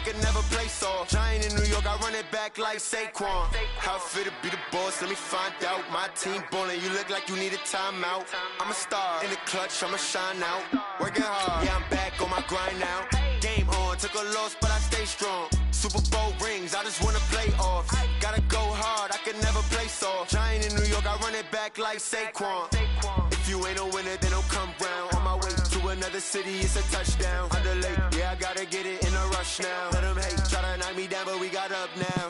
could never play soft. Giant in New York, I run it back like Saquon. How fit to be the boss, let me find out. My team ballin', you look like you need a timeout. I'm a star, in the clutch, I'ma shine out. Working hard, yeah, I'm back on my grind now. Game on, took a loss, but I stay strong. Super Bowl rings, I just wanna play off. Gotta go hard, I can never play soft. Giant in New York, I run it back like Saquon. If you ain't a winner, then don't come round. On my way to another city, it's a touchdown. Underlay, yeah, I gotta get it in a rush now. Let them hate, try to knock me down, but we got up now.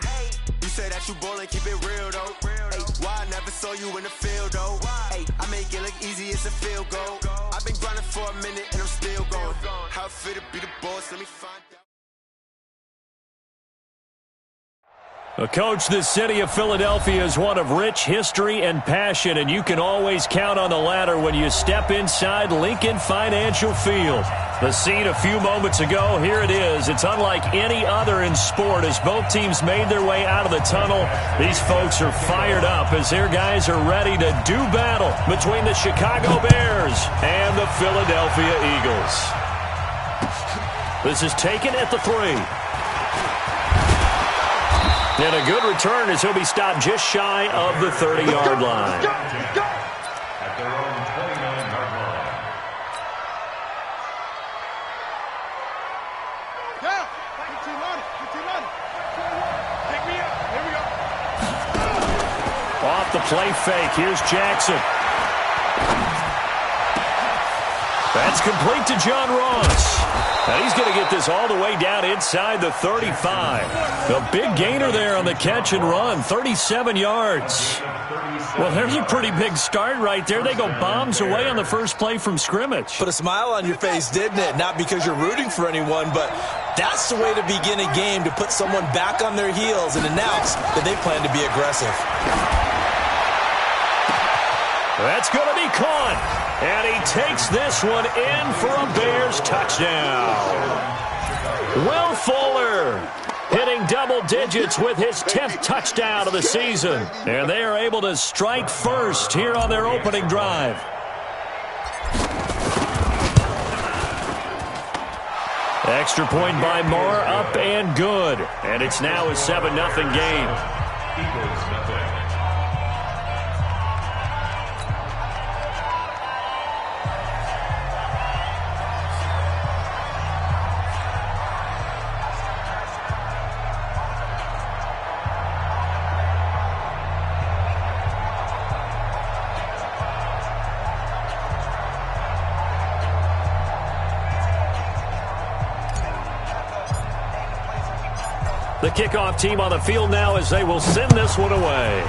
You say that you ballin', keep it real though. Hey, why I never saw you in the field though? Hey, I make it look easy, it's a field goal. I've been grinding for a minute and I'm still going. How fit to be the boss, let me find out. Coach, this city of Philadelphia is one of rich history and passion, and you can always count on the ladder when you step inside Lincoln Financial Field. The scene a few moments ago, here it is. It's unlike any other in sport as both teams made their way out of the tunnel. These folks are fired up as their guys are ready to do battle between the Chicago Bears and the Philadelphia Eagles. This is taken at the 3. And a good return as he'll be stopped just shy of the 30-yard line. At their own 29-yard line. Down. Get too money. Get too money. Pick me up. Here we go. Off the play fake. Here's Jackson. That's complete to John Ross. Now he's going to get this all the way down inside the 35. A big gainer there on the catch and run, 37 yards. Well, there's a pretty big start right there. They go bombs away on the first play from scrimmage. Put a smile on your face, didn't it? Not because you're rooting for anyone, but that's the way to begin a game, to put someone back on their heels and announce that they plan to be aggressive. That's going to be caught. And he takes this one in for a Bears touchdown. Will Fuller hitting double digits with his 10th touchdown of the season. And they are able to strike first here on their opening drive. Extra point by Moore, up and good. And it's now a 7-0 game. Eagles nothing. The kickoff team on the field now as they will send this one away.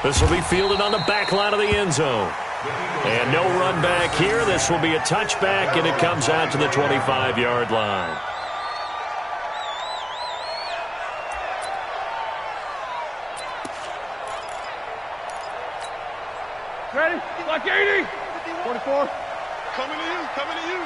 This will be fielded on the back line of the end zone. And no run back here. This will be a touchback, and it comes out to the 25-yard line. Ready? Block 80. 44. Coming to you. Coming to you.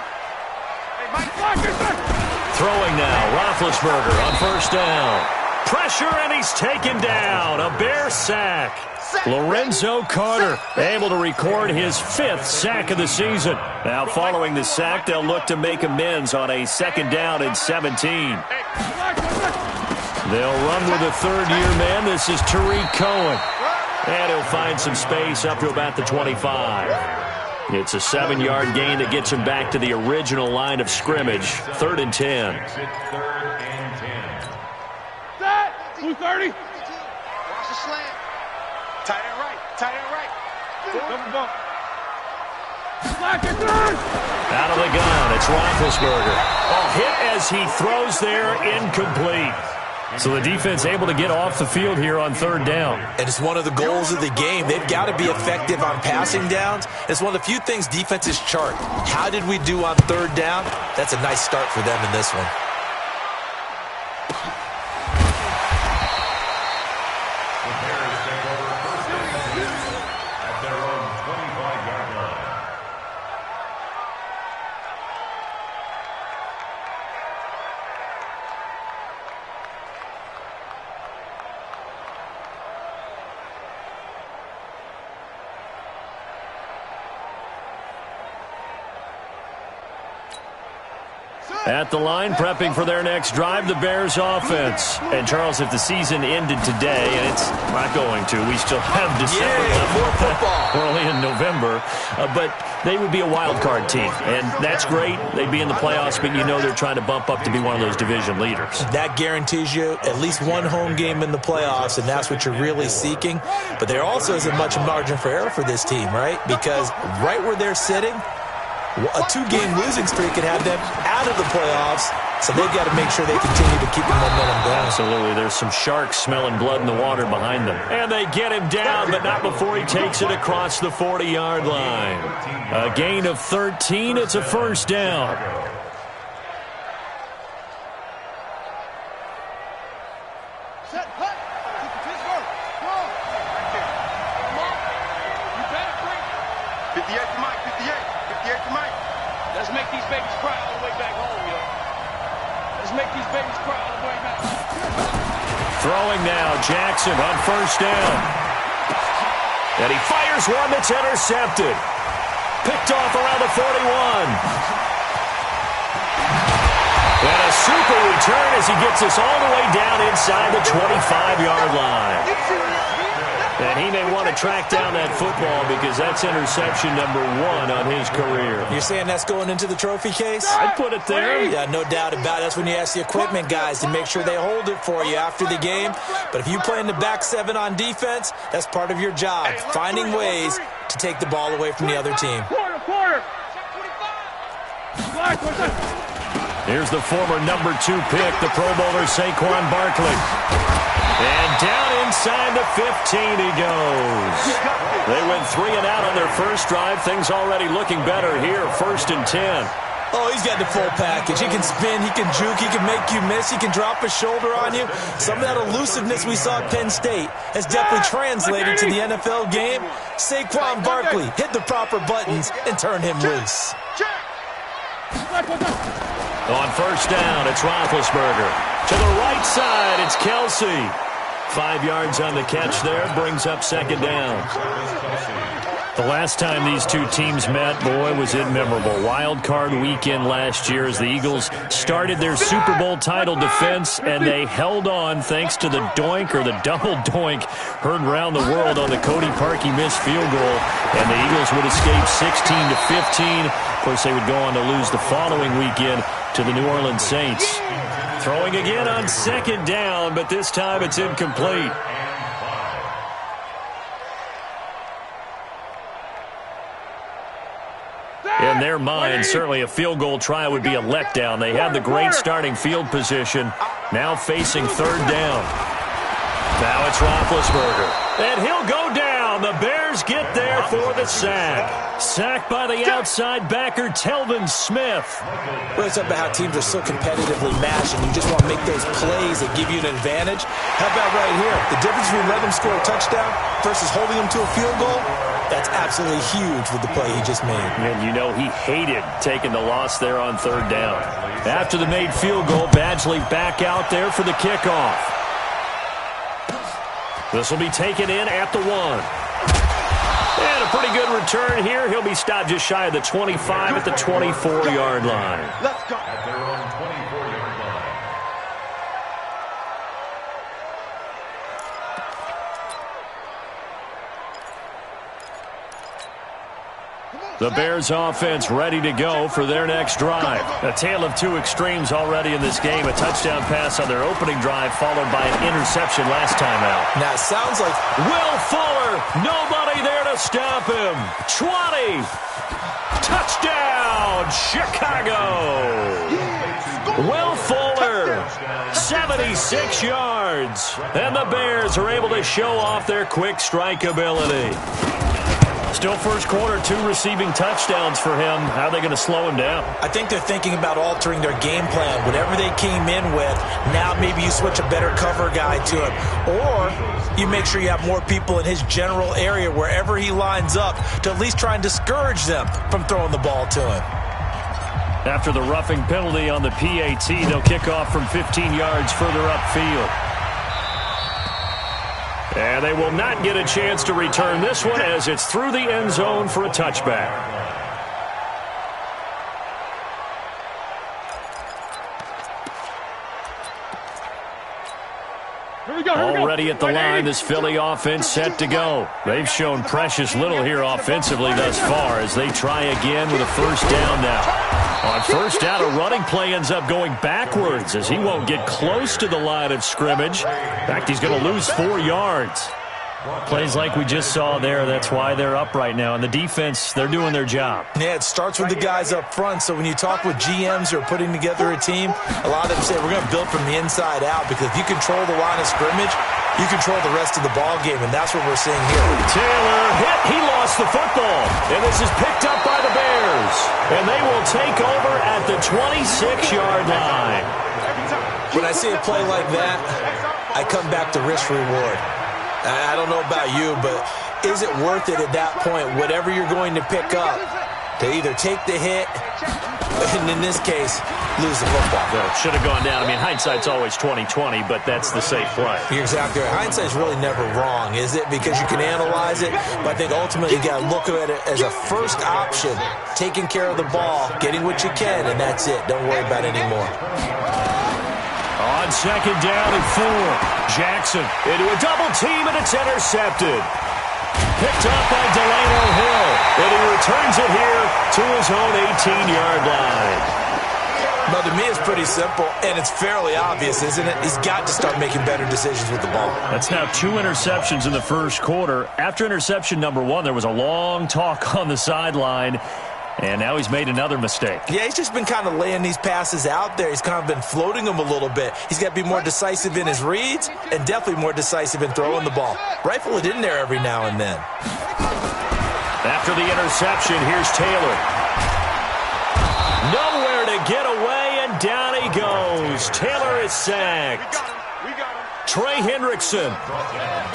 Hey, Mike, block yourself. Throwing now, Roethlisberger on first down. Pressure, and he's taken down. A Bear sack. Lorenzo Carter able to record his 5th sack of the season. Now following the sack, they'll look to make amends on a 2nd down and 17. They'll run with a third-year man. This is Tariq Cohen. And he'll find some space up to about the 25. It's a 7-yard gain that gets him back to the original line of scrimmage. 3rd and 10. It's 3rd and 10. Set. Blue 30. Watch the slant. Tight end right. Tight end right. Double bump. Slack it through. Out of the gun, it's Roethlisberger. A hit as he throws there, incomplete. So the defense able to get off the field here on 3rd down. And it's one of the goals of the game. They've got to be effective on passing downs. It's one of the few things defenses chart. How did we do on 3rd down? That's a nice start for them in this one. The Bears take over 1st and 10 at their own 25-yard line. At the line, prepping for their next drive, the Bears offense. And, Charles, if the season ended today, and it's not going to, we still have December. More football. We're only in November. But they would be a wild card team, and that's great. They'd be in the playoffs, but you know they're trying to bump up to be one of those division leaders. That guarantees you at least one home game in the playoffs, and that's what you're really seeking. But there also isn't much margin for error for this team, right? Because right where they're sitting, a 2-game losing streak could have them out of the playoffs, so they've got to make sure they continue to keep the momentum going. Absolutely. There's some sharks smelling blood in the water behind them. And they get him down, but not before he takes it across the 40-yard line. A gain of 13. It's a first down. Set, hut. 58 to Mike, 58 to Mike. Let's make these babies cry all the way back home, yo. Let's make these babies cry all the way back home. Throwing now, Jackson on first down. And he fires one that's intercepted. Picked off around the 41. And a super return as he gets us all the way down inside the 25-yard line. And he may want to track down that football because that's interception number 1 on his career. You're saying that's going into the trophy case? I'd put it there. Yeah, no doubt about it. That's when you ask the equipment guys to make sure they hold it for you after the game. But if you play in the back 7 on defense, that's part of your job, finding ways to take the ball away from the other team. Quarter. Here's the former number 2 pick, the Pro Bowler Saquon Barkley. And down inside the 15 he goes. They went 3 and out on their first drive. Things already looking better here, 1st and 10. Oh, he's got the full package. He can spin, he can juke, he can make you miss, he can drop a shoulder on you. Some of that elusiveness we saw at Penn State has definitely translated to the NFL game. Saquon Barkley hit the proper buttons and turn him loose. On first down, it's Roethlisberger. To the right side, it's Kelsey. 5 yards on the catch there, brings up second down. The last time these two teams met, boy, was it memorable. Wild card weekend last year as the Eagles started their Super Bowl title defense, and they held on thanks to the doink or the double doink heard around the world on the Cody Parkey missed field goal, and the Eagles would escape 16-15. Of course, they would go on to lose the following weekend to the New Orleans Saints. Throwing again on second down, but this time it's incomplete. In their mind, certainly a field goal try would be a letdown. They had the great starting field position. Now facing third down. Now it's Roethlisberger. And he'll go down. The Bears get there for the sack. Sacked by the outside backer, Telvin Smith. Well, it's about how teams are so competitively matched, and you just want to make those plays that give you an advantage. How about right here? The difference between letting them score a touchdown versus holding them to a field goal, that's absolutely huge with the play he just made. And you know he hated taking the loss there on third down. After the made field goal, Badgley back out there for the kickoff. This will be taken in at the 1. And a pretty good return here. He'll be stopped just shy of the 25 at the 24-yard line. Let's go. At their own 24-yard line. The Bears offense ready to go for their next drive. A tale of two extremes already in this game. A touchdown pass on their opening drive followed by an interception last time out. Now, it sounds like Will Fuller, nobody there to stop him. 20. Touchdown, Chicago. Will Fuller, 76 yards. And the Bears are able to show off their quick strike ability. Still first quarter, 2 receiving touchdowns for him. How are they going to slow him down? I think they're thinking about altering their game plan. Whatever they came in with, now maybe you switch a better cover guy to him. Or you make sure you have more people in his general area wherever he lines up to at least try and discourage them from throwing the ball to him. After the roughing penalty on the PAT, they'll kick off from 15 yards further upfield. And they will not get a chance to return this one as it's through the end zone for a touchback. Already at the line, this Philly offense set to go. They've shown precious little here offensively thus far as they try again with a first down now. On first down, a running play ends up going backwards as he won't get close to the line of scrimmage. In fact, he's going to lose 4 yards. Plays like we just saw there, that's why they're up right now. And the defense, they're doing their job. Yeah, it starts with the guys up front. So when you talk with GMs who are putting together a team, a lot of them say we're going to build from the inside out because if you control the line of scrimmage, you control the rest of the ball game, and that's what we're seeing here. Taylor hit. He lost the football. And this is picked up by the Bears. And they will take over at the 26-yard line. When I see a play like that, I come back to risk-reward. I don't know about you, but is it worth it at that point, whatever you're going to pick up, to either take the hit, and in this case, lose the football? Well, it should have gone down. I mean, hindsight's always 20/20, but that's the safe play. You're exactly right. Hindsight's really never wrong, is it? Because you can analyze it, but I think ultimately you got to look at it as a first option, taking care of the ball, getting what you can, and that's it. Don't worry about it anymore. On second down and 4, Jackson into a double team, and it's intercepted. Picked up by Delano Hill, and he returns it here to his own 18-yard line. Well, to me, it's pretty simple, and it's fairly obvious, isn't it? He's got to start making better decisions with the ball. That's now 2 interceptions in the first quarter. After interception number 1, there was a long talk on the sideline. And now he's made another mistake. Yeah, he's just been kind of laying these passes out there. He's kind of been floating them a little bit. He's got to be more decisive in his reads and definitely more decisive in throwing the ball. Rifle it in there every now and then. After the interception, here's Taylor. Nowhere to get away, and down he goes. Taylor is sacked. Trey Hendrickson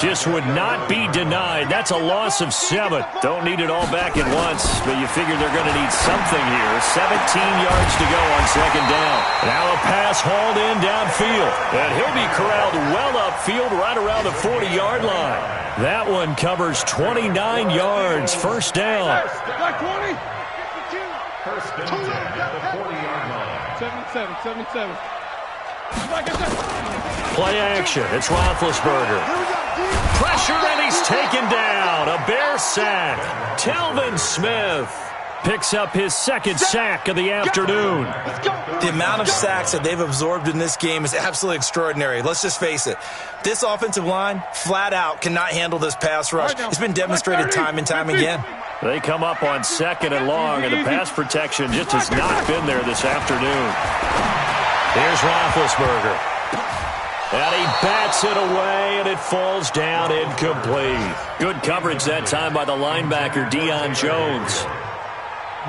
just would not be denied. That's a loss of 7. Don't need it all back at once, but you figure they're going to need something here. 17 yards to go on second down. Now a pass hauled in downfield, and he'll be corralled well upfield right around the 40-yard line. That one covers 29 yards. First down. First and 10 at the 40-yard line. 77. Play action. It's Roethlisberger. Pressure, and he's taken down. A Bear sack. Telvin Smith picks up his second sack of the afternoon. The amount of sacks that they've absorbed in this game is absolutely extraordinary. Let's just face it. This offensive line, flat out, cannot handle this pass rush. It's been demonstrated time and time again. They come up on second and long, and the pass protection just has not been there this afternoon. Here's Roethlisberger. And he bats it away, and it falls down incomplete. Good coverage that time by the linebacker, Deion Jones.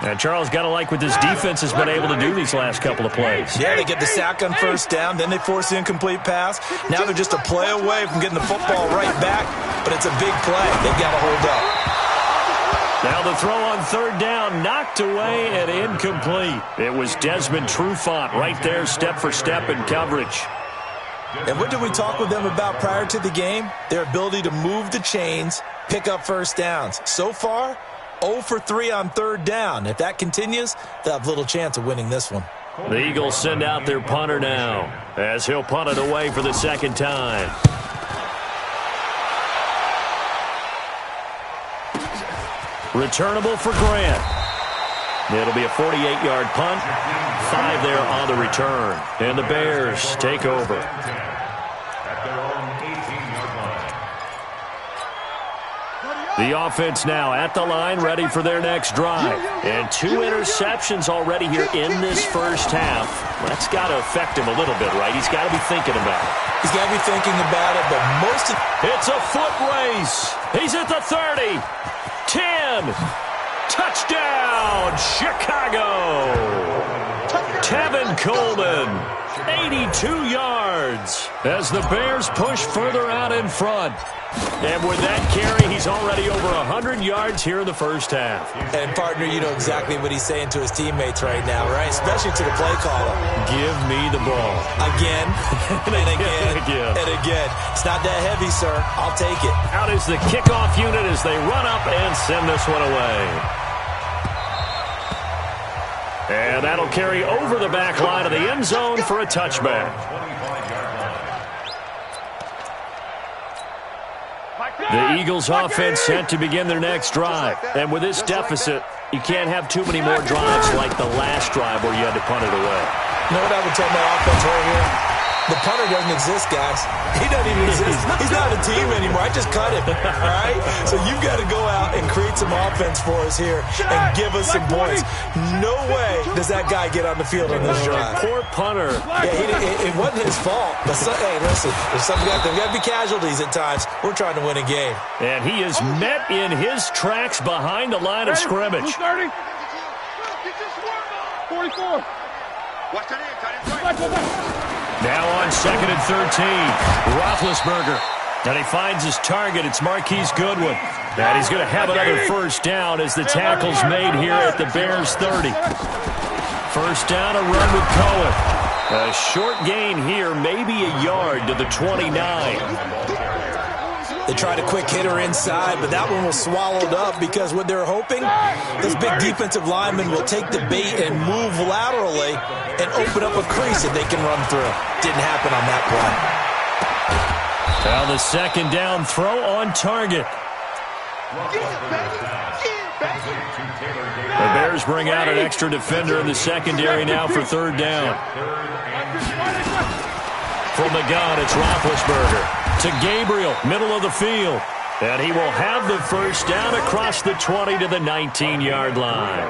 And Charles, got to like what this defense has been able to do these last couple of plays. Yeah, they get the sack on first down, then they force the incomplete pass. Now they're just a play away from getting the football right back, but it's a big play. They've got to hold up. Now the throw on third down, knocked away and incomplete. It was Desmond Trufant right there, step for step in coverage. And what did we talk with them about prior to the game? Their ability to move the chains, pick up first downs. So far, 0 for 3 on third down. If that continues, they'll have little chance of winning this one. The Eagles send out their punter now as he'll punt it away for the second time. Returnable for Grant. It'll be a 48-yard punt. 5 there on the return. And the Bears take over. At their own 18-yard line. The offense now at the line, ready for their next drive. And 2 interceptions already here in this first half. That's got to affect him a little bit, right? He's got to be thinking about it. He's got to be thinking about it, but most of... It's a foot race. He's at the 30. 10. Touchdown, Chicago. Tevin Coleman, 82 yards as the Bears push further out in front. And with that carry, he's already over 100 yards here in the first half. And, partner, you know exactly what he's saying to his teammates right now, right? Especially to the play caller. Give me the ball. Again, and again, and again. It's not that heavy, sir. I'll take it. Out is the kickoff unit as they run up and send this one away. And that'll carry over the back line of the end zone for a touchback. The Eagles offense set to begin their next drive. And with this deficit, you can't have too many more drives like the last drive where you had to punt it away. You know what I would tell my offense right here? The punter doesn't exist, guys. He doesn't even exist. He's not a team anymore. I just cut him, all right? So you've got to go out and create some offense for us here and give us some points. No way does that guy get on the field on this drive. Poor punter. Yeah, it wasn't his fault. But hey, listen, there's got to be casualties at times. We're trying to win a game. And he is met in his tracks behind the line of scrimmage. 30. 44. Watch that in, Now on 2nd and 13, Roethlisberger. And he finds his target. It's Marquise Goodwin. And he's going to have another first down as the tackle's made here at the Bears 30. First down, a run with Cohen. A short gain here, maybe a yard to the 29. They tried a quick hitter inside, but that one was swallowed up because what they're hoping, this big defensive lineman will take the bait and move laterally and open up a crease that they can run through. Didn't happen on that play. Now the second down throw on target. The Bears bring out an extra defender in the secondary now for third down. From the gun, it's Roethlisberger. To Gabriel, middle of the field. And he will have the first down across the 20 to the 19-yard line.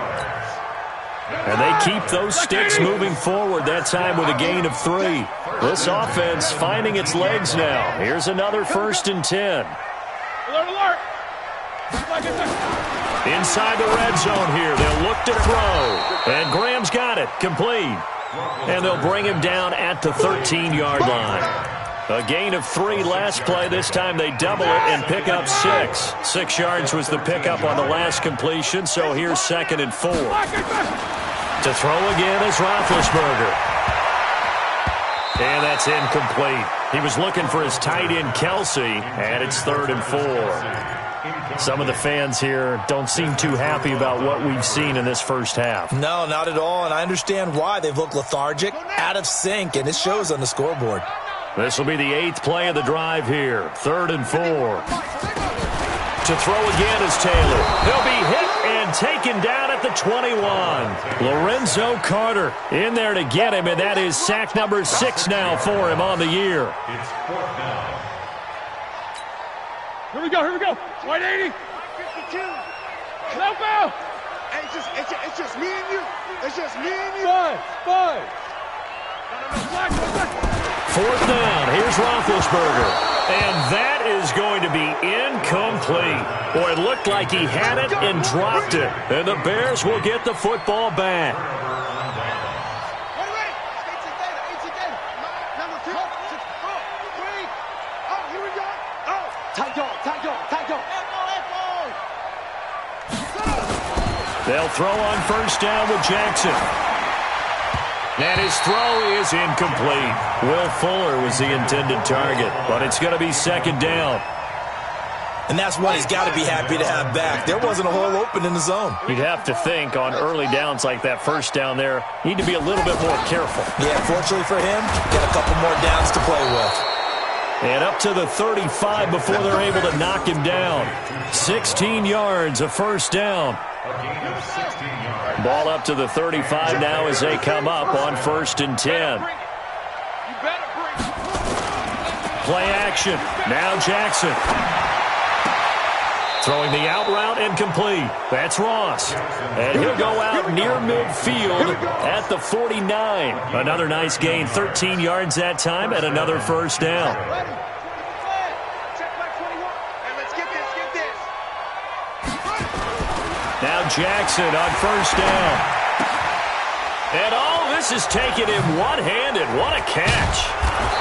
And they keep those sticks moving forward, that time with a gain of 3. This offense finding its legs now. Here's another 1st and 10. Alert. Inside the red zone here. They'll look to throw. And Graham's got it. Complete. And they'll bring him down at the 13-yard line. A gain of 3 last play. This time they double it and pick up 6. 6 yards was the pickup on the last completion, so here's 2nd and 4. To throw again is Roethlisberger. And that's incomplete. He was looking for his tight end, Kelsey, and it's 3rd and 4. Some of the fans here don't seem too happy about what we've seen in this first half. No, not at all, and I understand why. They've looked lethargic, out of sync, and it shows on the scoreboard. This will be the 8th play of the drive here. 3rd and 4. To throw again is Taylor. He'll be hit and taken down at the 21. Lorenzo Carter in there to get him, and that is sack number 6 now for him on the year. It's 4th down. Here we go. 180. 52. No foul. Hey, it's just me and you. It's just me and you. 5. 4th down. Here's Roethlisberger. And that is going to be incomplete. Boy, it looked like he had it and dropped it. And the Bears will get the football back. Wait. Number 2. Oh, here we go. Oh. Tight dog. They'll throw on first down with Jackson. And his throw is incomplete. Will Fuller was the intended target, but it's going to be 2nd down. And that's one he's got to be happy to have back. There wasn't a hole open in the zone. You'd have to think on early downs like that first down there, need to be a little bit more careful. Yeah, fortunately for him, got a couple more downs to play with. And up to the 35 before they're able to knock him down. 16 yards, a first down. Ball up to the 35 now as they come up on 1st and 10. Play action. Now Jackson. Throwing the out route and complete. That's Ross. And he'll go out near midfield at the 49. Another nice gain. 13 yards that time and another first down. Now Jackson on first down. And all this is taking him one-handed. What a catch.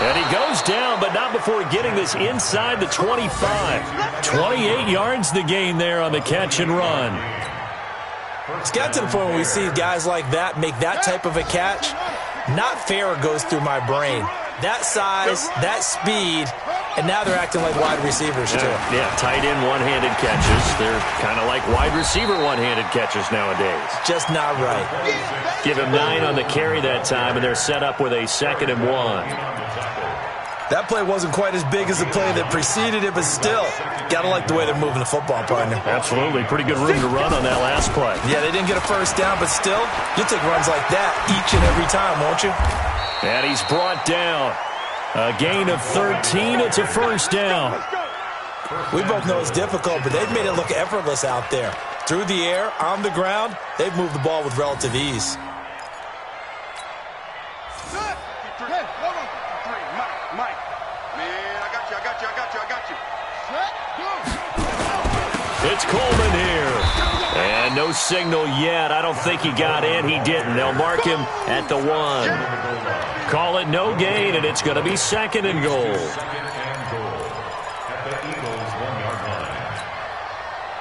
And he goes down, but not before getting this inside the 25. 28 yards the gain there on the catch and run. It's got to the point where we see guys like that make that type of a catch. Not fair goes through my brain. That size, that speed, and now they're acting like wide receivers too. Yeah, tight end one-handed catches. They're kind of like wide receiver one-handed catches nowadays. Just not right. Give him 9 on the carry that time, and they're set up with a 2nd and 1. That play wasn't quite as big as the play that preceded it, but still, got to like the way they're moving the football, partner. Absolutely. Pretty good room to run on that last play. Yeah, they didn't get a first down, but still, you'll take runs like that each and every time, won't you? And he's brought down. A gain of 13. It's a first down. We both know it's difficult, but they've made it look effortless out there. Through the air, on the ground, they've moved the ball with relative ease. Mike. Man, I got you. It's Coleman here. And no signal yet. I don't think he got in. He didn't. They'll mark him at the 1. Call it no gain, and it's going to be 2nd and goal. At the Eagles' 1-yard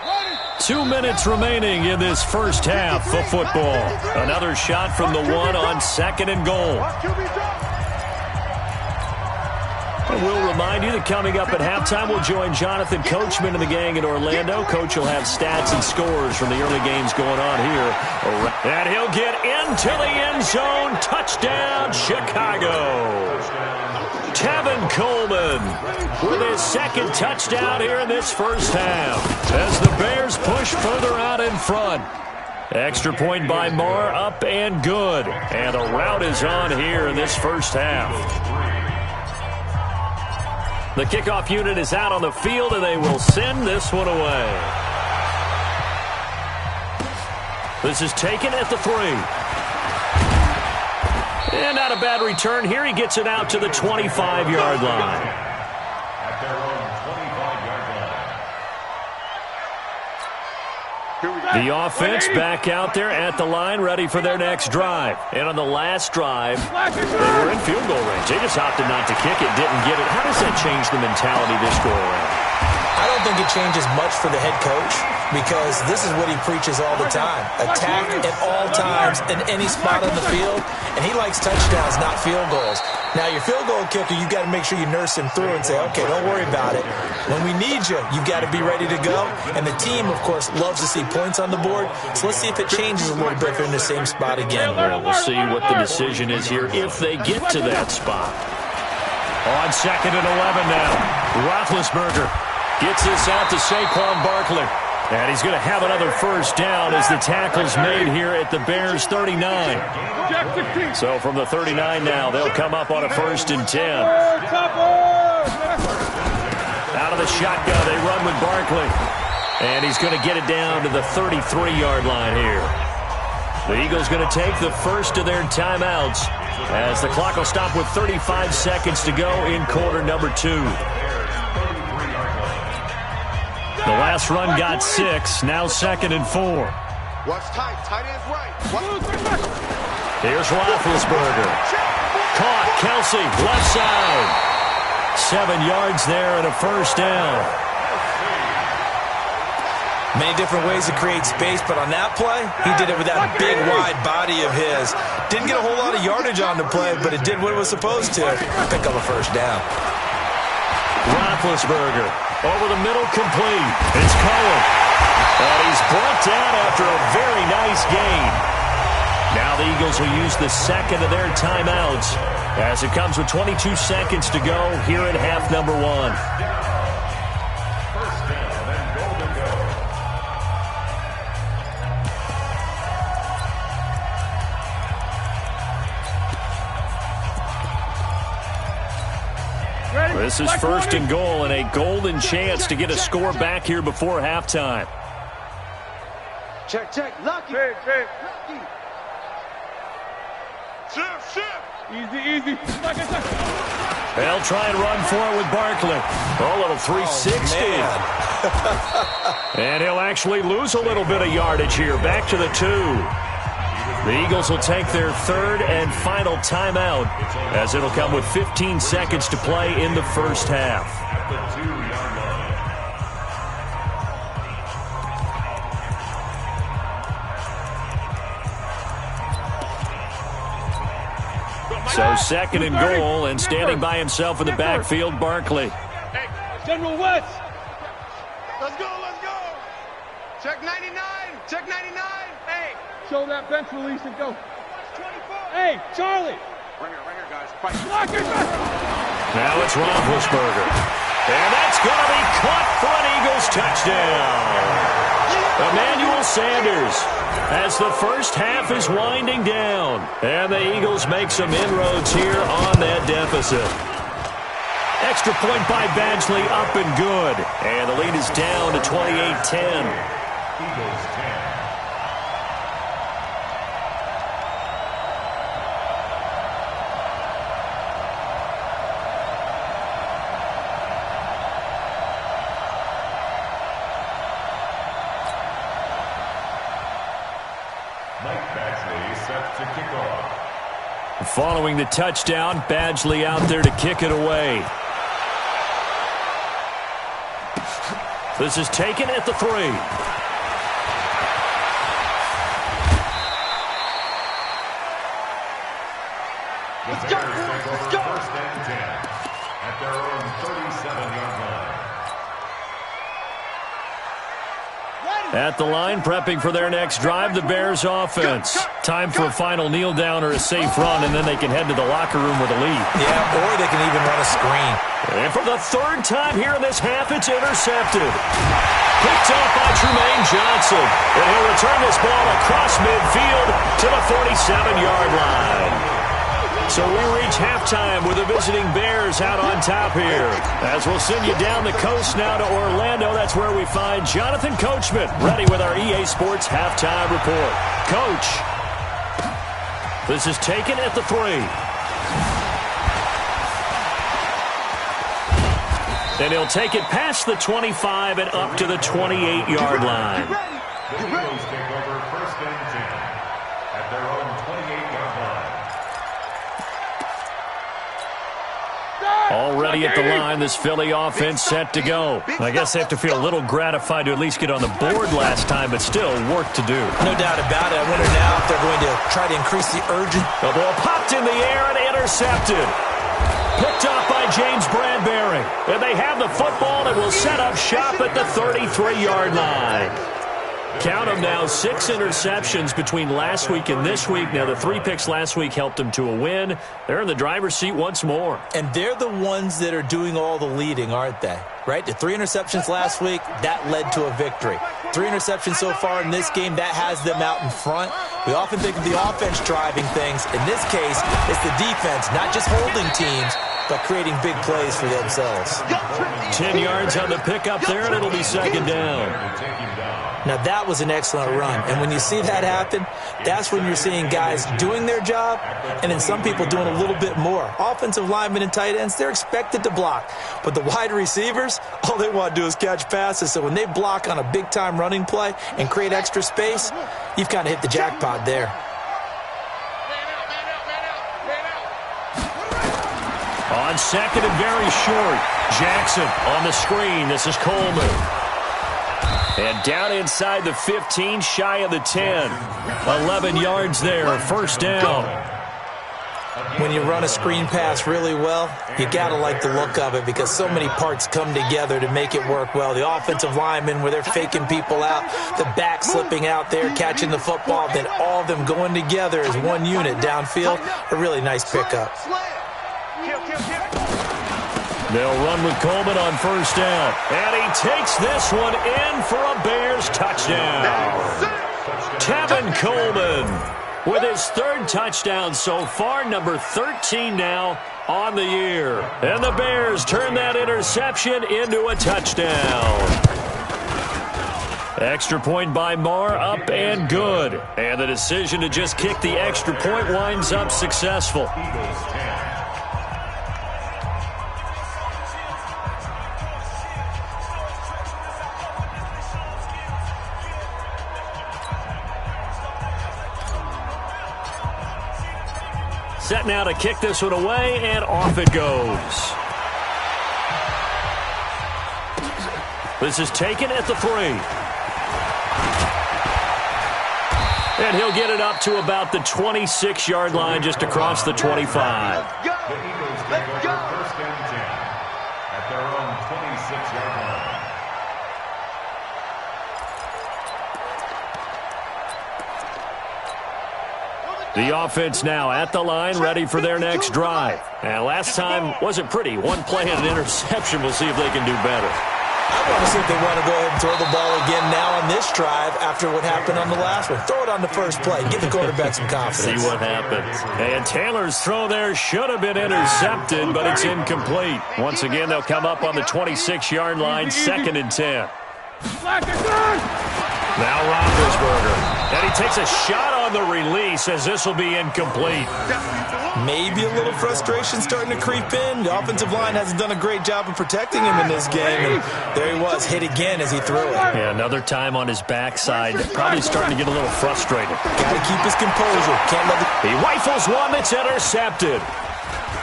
line. 2 minutes remaining in this first half of football. Another shot from the 1 on 2nd and goal. And we'll remind you that coming up at halftime, we'll join Jonathan Coachman and the gang in Orlando. Coach will have stats and scores from the early games going on here. And he'll get into the end zone. Touchdown, Chicago. Tevin Coleman with his 2nd touchdown here in this first half as the Bears push further out in front. Extra point by Marr, up and good. And the route is on here in this first half. The kickoff unit is out on the field, and they will send this one away. This is taken at the 3. And not a bad return here. He gets it out to the 25-yard line. At their own 25-yard line. The offense back out there at the line, ready for their next drive. And on the last drive, they were in field goal range. They just opted not to kick it, didn't get it. How does that change the mentality this go around? I don't think it changes much for the head coach because this is what he preaches all the time. Attack at all times in any spot on the field, and he likes touchdowns, not field goals. Now, your field goal kicker, you've got to make sure you nurse him through and say, okay, don't worry about it. When we need you, you've got to be ready to go. And the team, of course, loves to see points on the board. So let's see if it changes a little bit if they're in the same spot again. Well, we'll see what the decision is here if they get to that spot. On 2nd and 11 now, Roethlisberger gets this out to Saquon Barkley. And he's going to have another first down as the tackle's made here at the Bears' 39. So from the 39 now, they'll come up on a 1st and 10. Out of the shotgun, they run with Barkley. And he's going to get it down to the 33-yard line here. The Eagles going to take the first of their timeouts as the clock will stop with 35 seconds to go in quarter number 2. The last run got 6, now 2nd and 4. Watch tight end's right. Here's Roethlisberger. Caught, Kelsey, left side. 7 yards there and a first down. Many different ways to create space, but on that play, he did it with that big, wide body of his. Didn't get a whole lot of yardage on the play, but it did what it was supposed to. Pick up a first down. Roethlisberger over the middle, complete. It's Cohen. And he's brought down after a very nice gain. Now the Eagles will use the 2nd of their timeouts as it comes with 22 seconds to go here in half number 1. First down and goal to go. This is 1st and goal and a golden chance to get a score back here before halftime. Check. Lucky. Check. Lucky. Shift. Easy. They'll try and run for it with Barkley. A little 360. And he'll actually lose a little bit of yardage here. Back to the 2. The Eagles will take their 3rd and final timeout as it'll come with 15 seconds to play in the first half. At the 2-yard line. So 2nd and goal, and standing by himself in the backfield, Barkley. Hey, General West. Let's go. Check 99. Hey. Show that bench release and go. Hey, Charlie. Right here, guys. Fight. Now it's Roethlisberger. And that's going to be caught for an Eagles touchdown. Emmanuel Sanders as the first half is winding down. And the Eagles make some inroads here on that deficit. Extra point by Badgley, up and good. And the lead is down to 28-10. Eagles 10. Mike Badgley set to kick off. Following the touchdown, Badgley out there to kick it away. This is taken at the 3. The Bears take over first and 10 at their own 37-yard line. At the line, prepping for their next drive, the Bears offense. Time for a final kneel down or a safe run, and then they can head to the locker room with a lead. Yeah, or they can even run a screen. And for the third time here in this half, it's intercepted. Picked off by Trumaine Johnson. And he'll return this ball across midfield to the 47-yard line. So we reach halftime with the visiting Bears out on top here. As we'll send you down the coast now to Orlando, that's where we find Jonathan Coachman, ready with our EA Sports halftime report. Coach, this is taken at the 3. And he'll take it past the 25 and up to the 28-yard line. The Eagles take over first and 10 at their own 28-yard line. Already at the line, this Philly offense set to go. I guess they have to feel a little gratified to at least get on the board last time, but still work to do. No doubt about it. I wonder now if they're going to try to increase the urgency. The ball popped in the air and intercepted. Picked off by James Bradbury. And they have the football that will set up shop at the 33-yard line. Count them now, 6 interceptions between last week and this week. Now, the 3 picks last week helped them to a win. They're in the driver's seat once more. And they're the ones that are doing all the leading, aren't they? Right? The 3 interceptions last week, that led to a victory. 3 interceptions so far in this game, that has them out in front. We often think of the offense driving things. In this case, it's the defense, not just holding teams, but creating big plays for themselves. 10 yards on the pickup there, and it'll be second down. Now, that was an excellent run. And when you see that happen, that's when you're seeing guys doing their job and then some people doing a little bit more. Offensive linemen and tight ends, they're expected to block. But the wide receivers, all they want to do is catch passes. So when they block on a big-time running play and create extra space, you've kind of hit the jackpot there. On second and very short, Jackson on the screen. This is Coleman. And down inside the 15, shy of the 10. 11 yards there, first down. When you run a screen pass really well, you got to like the look of it because so many parts come together to make it work well. The offensive linemen where they're faking people out, the back slipping out there, catching the football, then all of them going together as one unit downfield. A really nice pickup. They'll run with Coleman on first down. And he takes this one in for a Bears touchdown. Tevin Coleman with his 3rd touchdown so far, number 13 now on the year. And the Bears turn that interception into a touchdown. Extra point by Marr, up and good. And the decision to just kick the extra point winds up successful. Eagles 10. Set now to kick this one away, and off it goes. This is taken at the 3. And he'll get it up to about the 26-yard line, just across the 25. The Eagles take over first and 10 at their own 26-yard line. The offense now at the line, ready for their next drive. And last time wasn't pretty. One play and an interception. We'll see if they can do better. I want to see if they want to go ahead and throw the ball again now on this drive after what happened on the last one. Throw it on the first play. Give the quarterback some confidence. See what happens. And Taylor's throw there should have been intercepted, but it's incomplete. Once again, they'll come up on the 26-yard line, 2nd and 10. Now Roethlisberger. And he takes a shot on the release as this will be incomplete. Maybe a little frustration starting to creep in. The offensive line hasn't done a great job of protecting him in this game. And there he was, hit again as he threw it. Yeah, another time on his backside. Probably starting to get a little frustrated. Got to keep his composure. Can't let He rifles one that's intercepted.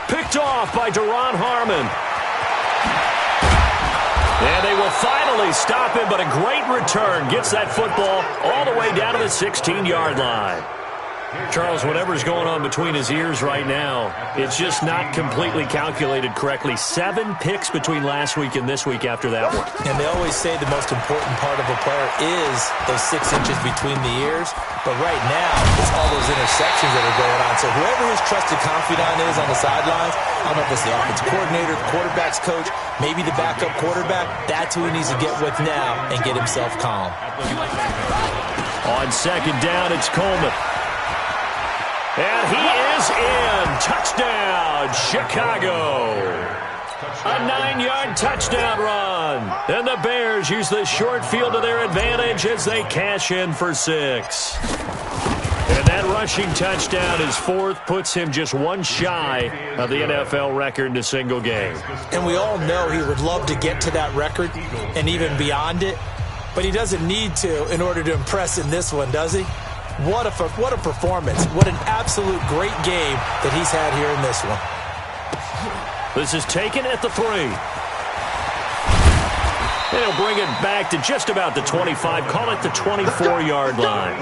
Picked off by Duron Harmon. And they will finally stop him, but a great return. Gets that football all the way down to the 16-yard line. Charles, whatever's going on between his ears right now, it's just not completely calculated correctly. 7 picks between last week and this week after that one. And they always say the most important part of a player is those 6 inches between the ears. But right now, it's all those interceptions that are going on. So whoever his trusted confidant is on the sidelines, I don't know if it's the offensive coordinator, the quarterback's coach, maybe the backup quarterback, that's who he needs to get with now and get himself calm. On 2nd down, it's Coleman. And he is in. Touchdown, Chicago. A 9-yard touchdown run. And the Bears use the short field to their advantage as they cash in for 6. And that rushing touchdown, his 4th, puts him just one shy of the NFL record in a single game. And we all know he would love to get to that record and even beyond it. But he doesn't need to in order to impress in this one, does he? What a performance. What an absolute great game that he's had here in this one. This is taken at the 3. They'll bring it back to just about the 25. Call it the 24-yard line.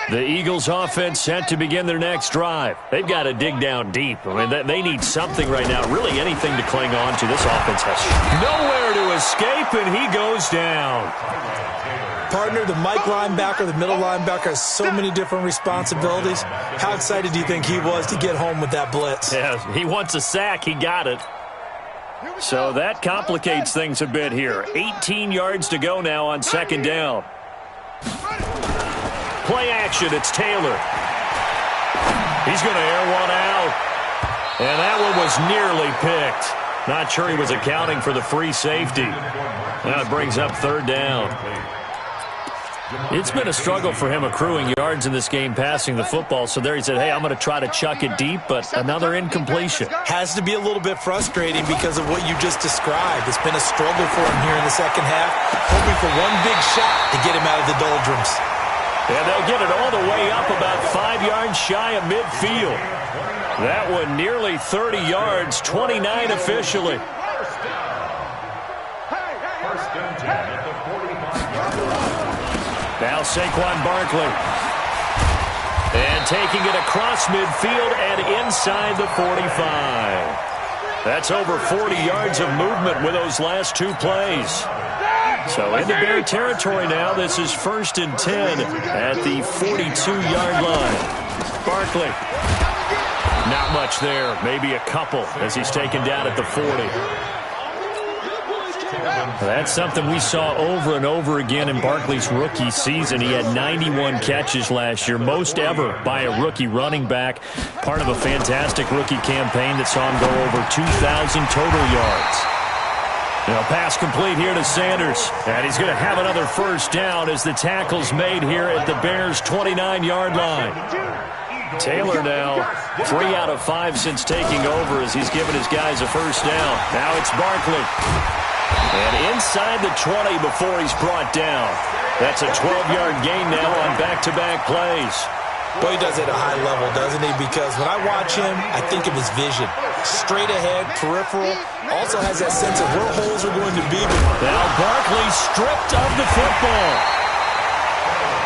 The Eagles offense set to begin their next drive. They've got to dig down deep. I mean, they need something right now, really anything to cling on to. This offense has nowhere to escape, and he goes down. Partner, the Mike linebacker, the middle linebacker, has so many different responsibilities. How excited do you think he was to get home with that blitz? Yeah, he wants a sack. He got it. So that complicates things a bit here. 18 yards to go now on 2nd down. Play action, it's Taylor. He's going to air one out. And that one was nearly picked. Not sure he was accounting for the free safety. Now it brings up 3rd down. It's been a struggle for him accruing yards in this game passing the football. So there he said, hey, I'm going to try to chuck it deep, but another incompletion. Has to be a little bit frustrating because of what you just described. It's been a struggle for him here in the second half, hoping for one big shot to get him out of the doldrums. And they'll get it all the way up about 5 yards shy of midfield. That one nearly 30 yards, 29 officially. Now Saquon Barkley. And taking it across midfield and inside the 45. That's over 40 yards of movement with those last 2 plays. So into Bear territory now. This is 1st and 10 at the 42-yard line. Barkley. Not much there. Maybe a couple as he's taken down at the 40. That's something we saw over and over again in Barkley's rookie season. He had 91 catches last year, most ever by a rookie running back. Part of a fantastic rookie campaign that saw him go over 2,000 total yards. Now, pass complete here to Sanders. And he's going to have another 1st down as the tackle's made here at the Bears' 29-yard line. Taylor now 3 out of 5 since taking over as he's given his guys a 1st down. Now it's Barkley. And inside the 20 before he's brought down. That's a 12-yard gain now on back-to-back plays. Boy, he does it at a high level, doesn't he? Because when I watch him, I think of his vision. straight ahead, peripheral. Also has that sense of where holes are going to be. Now Barkley stripped of the football.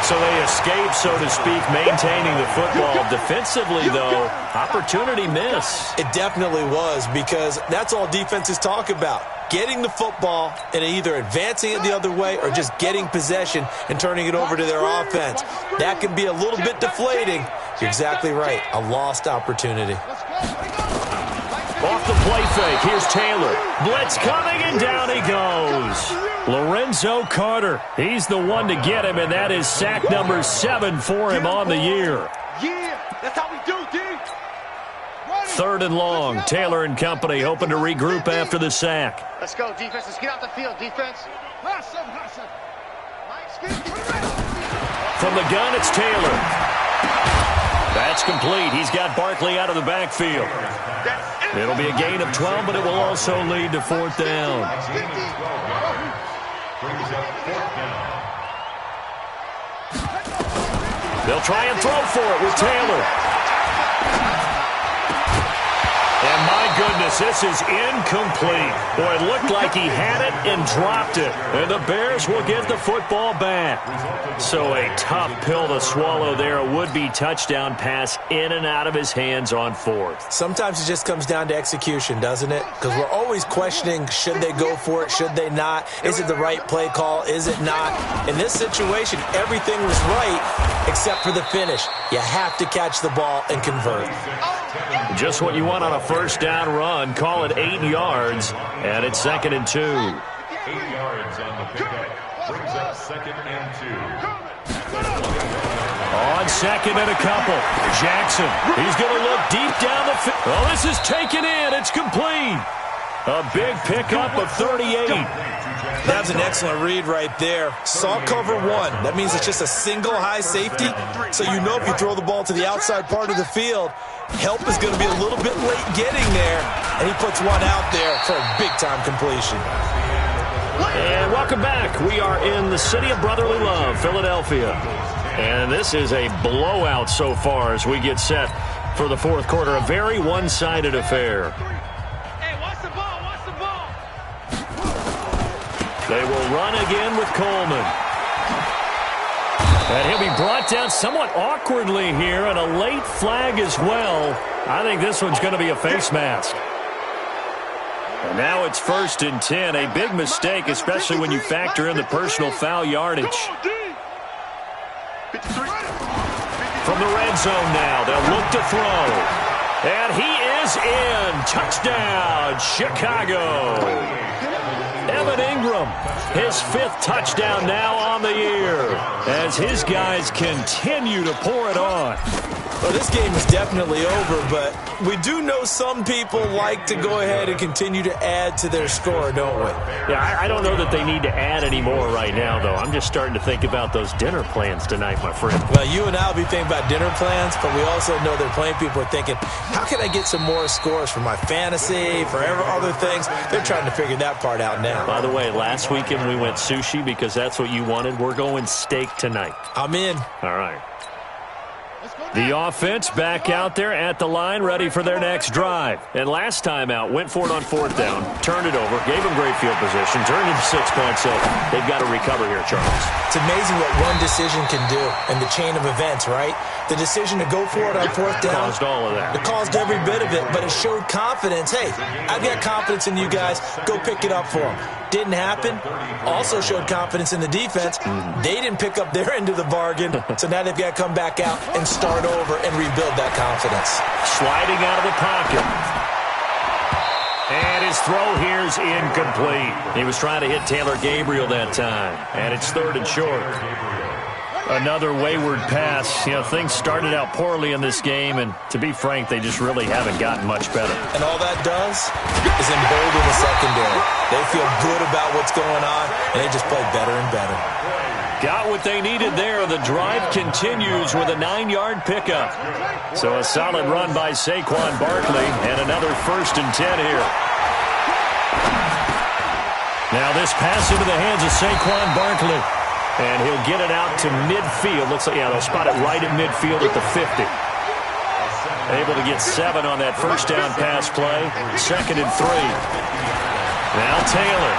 So they escape, so to speak, maintaining the football. Defensively, though, opportunity miss. It definitely was, because that's all defenses talk about. Getting the football and either advancing it the other way or just getting possession and turning it over to their offense. That can be a little bit deflating. You're exactly right. A lost opportunity. Off the play fake, here's Taylor. Blitz coming, and down he goes. Lorenzo Carter, he's the one to get him, and that is sack number 7 for him on the year. Yeah, that's how we do, D. 3rd and long. Taylor and company hoping to regroup after the sack. Let's go, defense. Let's get out the field, defense. From the gun, it's Taylor. That's complete. He's got Barkley out of the backfield. It'll be a gain of 12, but it will also lead to 4th down. They'll try and throw for it with Taylor. And my goodness, this is incomplete. Boy, it looked like he had it and dropped it. And the Bears will get the football back. So a tough pill to swallow there. A would-be touchdown pass in and out of his hands on 4th. Sometimes it just comes down to execution, doesn't it? Because we're always questioning, should they go for it, should they not? Is it the right play call, is it not? In this situation, everything was right except for the finish. You have to catch the ball and convert. Just what you want on a first down run. Call it 8 yards, and it's 2nd and 2. 8 yards on the pickup. Brings up 2nd and 2. On 2nd and a couple. Jackson, he's going to look deep down the field. Oh, this is taken in. It's complete. A big pickup of 38. That's an excellent read right there. Saw cover 1. That means it's just a single high safety. So you know if you throw the ball to the outside part of the field, help is going to be a little bit late getting there. And he puts one out there for a big-time completion. And welcome back. We are in the city of brotherly love, Philadelphia. And this is a blowout so far as we get set for the 4th quarter. A very one-sided affair. They will run again with Coleman. And he'll be brought down somewhat awkwardly here, and a late flag as well. I think this one's going to be a face mask. And now it's 1st and 10. A big mistake, especially when you factor in the personal foul yardage. From the red zone now, they'll look to throw. And he is in. Touchdown, Chicago. Evan Ingram, his 5th touchdown now on the year, as his guys continue to pour it on. Well, this game is definitely over, but we do know some people like to go ahead and continue to add to their score, don't we? Yeah, I don't know that they need to add any more right now, though. I'm just starting to think about those dinner plans tonight, my friend. Well, you and I will be thinking about dinner plans, but we also know that plenty of people are thinking, how can I get some more scores for my fantasy, for other things? They're trying to figure that part out now. By the way, last weekend we went sushi because that's what you wanted. We're going steak tonight. I'm in. All right. The offense back out there at the line, ready for their next drive. And last time out, went for it on 4th down, turned it over, gave them great field position, turned it to 6 points. So they've got to recover here, Charles. It's amazing what one decision can do in the chain of events, right? The decision to go for it on 4th down. Caused all of that. It caused every bit of it, but it showed confidence. Hey, I've got confidence in you guys. Go pick it up for them. Didn't happen. Also showed confidence in the defense. They didn't pick up their end of the bargain, so now they've got to come back out and start over and rebuild that confidence. Sliding out of the pocket. And his throw here's incomplete. He was trying to hit Taylor Gabriel that time. And it's 3rd and short. Another wayward pass. You know, things started out poorly in this game, and to be frank, they just really haven't gotten much better. And all that does is embolden the secondary. They feel good about what's going on, and they just play better and better. Got what they needed there. The drive continues with a 9-yard pickup. So a solid run by Saquon Barkley, and another 1st and 10 here. Now this pass into the hands of Saquon Barkley. And he'll get it out to midfield. Looks like, yeah, they'll spot it right at midfield at the 50. Able to get 7 on that first down pass play. 2nd and 3. Now Taylor.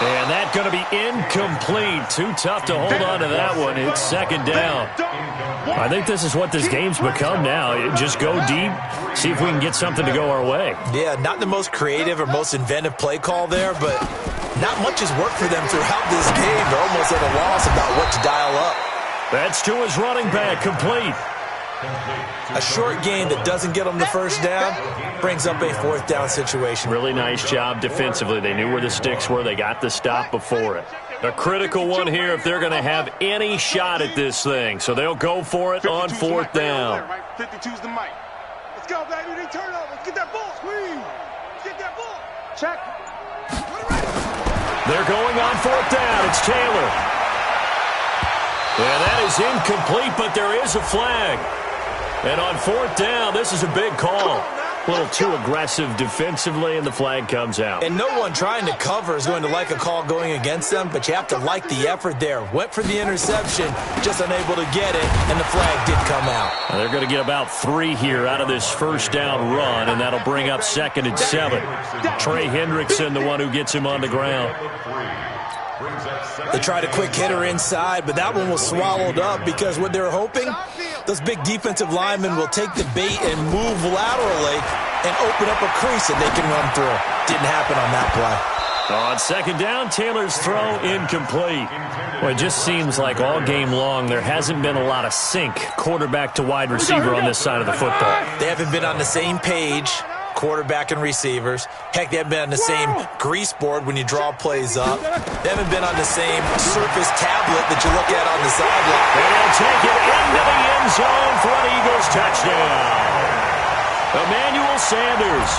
And that's going to be incomplete. Too tough to hold on to that one. It's 2nd down. I think this is what this game's become now. Just go deep, see if we can get something to go our way. Yeah, not the most creative or most inventive play call there, but not much has worked for them throughout this game. They're almost at a loss about what to dial up. That's to his running back, complete. A short game that doesn't get them the first down brings up a 4th down situation. Really nice job defensively. They knew where the sticks were. They got the stop before it. A critical one here if they're going to have any shot at this thing. So they'll go for it on 4th down. 52's the mic. Let's go, baby. They turn over. Let's get that ball. Squeeze. Let's get that ball. Check. They're going on 4th down. It's Taylor. And that is incomplete, but there is a flag. And on 4th down, this is a big call. A little too aggressive defensively, and the flag comes out. And no one trying to cover is going to like a call going against them, but you have to like the effort there. Went for the interception, just unable to get it, and the flag did come out. Well, they're going to get about 3 here out of this first down run, and that'll bring up 2nd and 7. Trey Hendrickson, the one who gets him on the ground. They tried a quick hitter inside, but that one was swallowed up because what they're hoping, those big defensive linemen will take the bait and move laterally and open up a crease that they can run through. Didn't happen on that play. On 2nd down, Taylor's throw incomplete. Well, it just seems like all game long there hasn't been a lot of sync quarterback to wide receiver on this side of the football. They haven't been on the same page, quarterback and receivers. Heck, they haven't been on the same grease board when you draw plays up. They haven't been on the same surface tablet that you look at on the sideline. They'll take it into the end zone for an Eagles touchdown. Emmanuel Sanders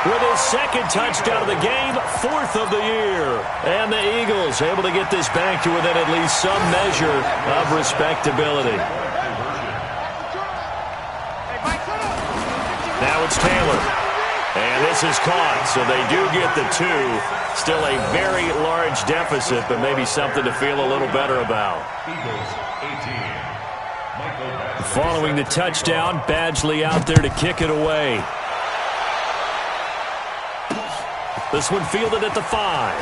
with his 2nd touchdown of the game, 4th of the year. And the Eagles able to get this back to within at least some measure of respectability. Now it's Taylor. And this is caught, so they do get the 2. Still a very large deficit, but maybe something to feel a little better about. Following the touchdown, Badgley out there to kick it away. This one fielded at the 5.